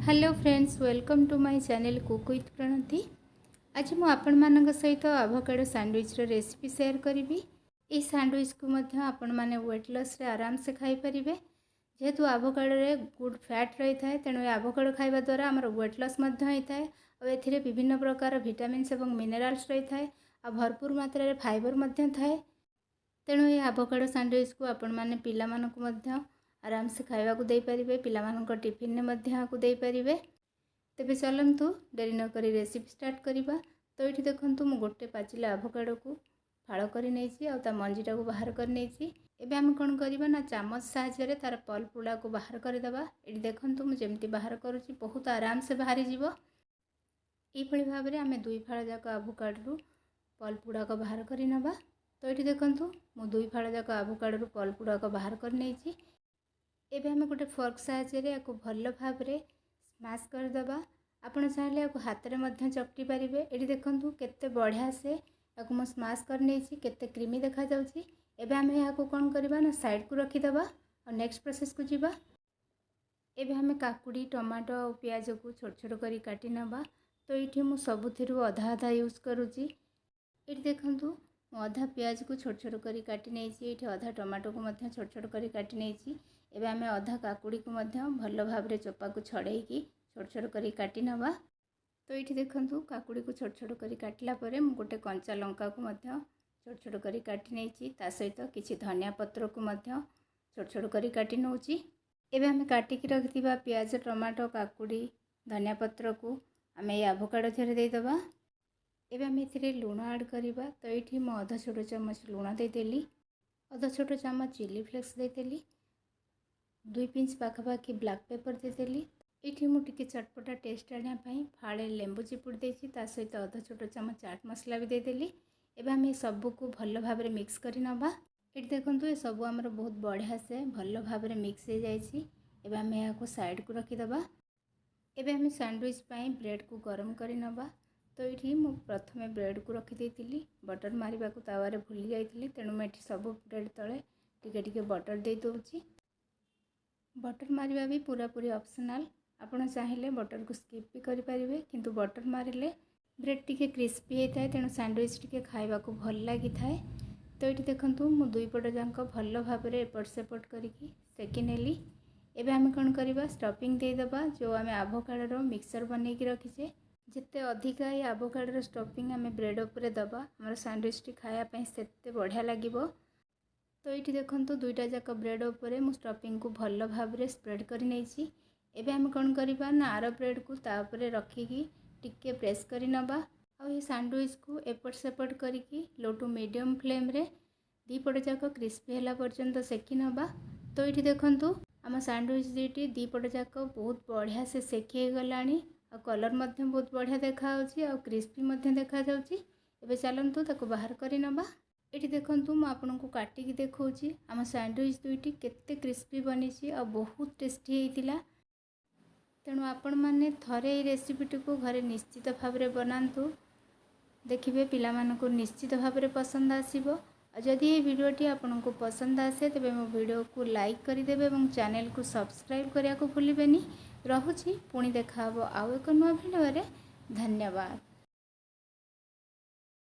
Hello friends, welcome to my channel cook with Pranati. आज मु आपण मानक सहित आभोकाडो सैंडविच रेसिपी शेयर करी। ये सैंडविच को मध्य आपण माने वेट लॉस रे आराम से खाई परिबे। जेहेतु आभोकाडो रे गुड फैट रही थाए, तेणु आभोकाडो खाइबा द्वारा हमर वेट लॉस मध्य होई थाए और एथिरे विभिन्न प्रकार विटामिन्स एवं मिनरल्स रही थाए और भरपूर मात्रा रे फाइबर मध्य थाए। तेणु ये आभोकाडो सैंडविच को आपण माने पिला मानकु मध्य आराम से खाइबा को दे परिबे, पिला मानक टिफिन ने मध्य को दे परिबे। तेबे चलंतु डेरी न करी रेसिपी स्टार्ट करिबा। तो ये देखंतु मु गोटे पाचिला आभोकाडो को फाड़ करी नेछि आ ता मंजीटा को बाहर कर नेछि। एबे हम कोन करिबा ना चामच सहायता रे तार पल्प पुडा को बाहर कर देबा। एडी देखंतु मु जेमति बाहर करूछि बहुत आराम से बाहरी जीवो। ई भली भाबरे हमें दुई फाड़ जाक आभोकाडो पल्प पुडा को बाहर करी नबा। तो ये देखंतु मु दुई फाड़ जाक आभोकाडो पल्प पुडा को बाहर कर नेछि। एबे हमें गोटे फोर्क सहायता रे याको भल्ल भाबरे स्मैश कर दबा। आपण चाहले याको हाथ रे मध्य चपटी पारिबे। एडी देखंतु केते बढ़िया से याको मु स्मैश कर नेछि, केते क्रीमी देखा जाउछि। एबे हमें याको कोन करबा ना साइड को रखी दबा और नेक्स्ट प्रोसेस को जीवा। एबे हमें काकुडी, टमाटो और प्याज को छोट छोट करी काटी नबा। तो एठी मु सबुथिरु आधा आधा यूज करूछि। एठी देखंतु मु आधा प्याज को छोट छोट करी काटी नेछि, एठी आधा टमाटो को मध्य छोट छोट करी काटी नेछि। एबे हमें आधा काकुड़ी को मध्य भल्ल भाबरे चोपा को छड़ेकी छोट छोट करी काटी नबा। तो ये देखंतु काकुड़ी को छोट छोट करी काटला परे मु गोटे कंचा लंका को मध्य छोट छोट करी काटी नेछि। ता सहित किछि धनिया पत्र को मध्य छोट छोट करी काटी नउछि। एबे हमें काटिकी रखिथिबा प्याज, टमाटो, काकुड़ी, धनिया पत्र को हमें आभोकाडो थेरे दे दबा। एबे हम एथिरे लूण ऐड करिबा। तो एठी मु आधा छोट चम्मच लूण दे देली, आधा छोट चम्मच चिली फ्लेक्स दे देली, 2 पिंच पाखापाखि ब्लैक पेपर दे देली। एठी मु टिके चटपटा टेस्ट आनिया पई फाळे लेंबू चिपुड़ देछि, ता सहित आधा छोट चम्मच चाट मसला भी दे देली। एबे हम सब को भल्ल भाबरे मिक्स करी नबा। एठी देखंतु ए सब हमर बहुत बढ़िया से भल्ल भाबरे मिक्स हो जाइछि। एबे हम याको साइड को रखी दबा। एबे हम सैंडविच पई ब्रेड को गरम करी नबा। तो एठी मु प्रथमे ब्रेड को रखी देतिली, बटर मारिबा को तावा रे भूली जाइतिली, तेणु मैं एठी सब ब्रेड तळे टिके टिके बटर दे दोछि। बटर मारिबा भी पूरा पूरी ऑप्शनल, आपण चाहिले बटर को स्किप भी करि परिबे, किंतु बटर मारिले ब्रेड टिके क्रिस्पी होता है, तेणु सैंडविच टिके खाइबा को भल लागि थाए। तो ये देखंतु मु दुई पट जांक भल भाबरे एपट सेपट करिकी सेकी नेली। एबे हम कोन करबा स्टफिंग दे दबा जो हमें आभोकाडो रो मिक्सचर बनै कि रखिछे। जिते अधिका ये आभोकाडो रो स्टफिंग हमें ब्रेड ऊपर दबा, हमर सैंडविच टी खाया पई सेते बढ़िया लागिबो। तो ये देखंतु दुईटा जाक ब्रेड ऊपर मु स्टफिंग को भल भाबरे स्प्रेड करि नेछि। एबे हम कोन करबा ना आरो ब्रेड को ता ऊपर रखिकी टिके प्रेस करि नबा और ये सैंडविच को एपट सेपट करिकी लो टू मीडियम फ्लेम रे दी पट जाक क्रिस्पी होला पर्यंत सेकी नबा। तो ये देखंतु आम सैंडविच दीटी दी पट जाक बहुत बढ़िया से सेकी गलानी और कलर मध्य बहुत बढ़िया देखा होछि और क्रिस्पी मध्य देखा जाउछि। एबे चलंतु ताको बाहर करि नबा। एठी देखंतु मु आपनकु काटिकी देखौछि आम सैंडविच दुईटी केते क्रिस्पी बनिछि और बहुत टेस्टी हेतिला। तेणु आपण माने थरे ये रेसिपीटी को घरे निश्चित भाव में बनातु, देखिए पिला मानकु निश्चित भाव में पसंद आसीबो। और जदि ये वीडियोटी आपनको पसंद आसे तेबे मो वीडियो को लाइक करिदेबे और चैनल को सब्सक्राइब करिया को भूलिबेनी। रहुछि पुणी देखा हबो आउ एक नुआ वीडियो रे। धन्यवाद।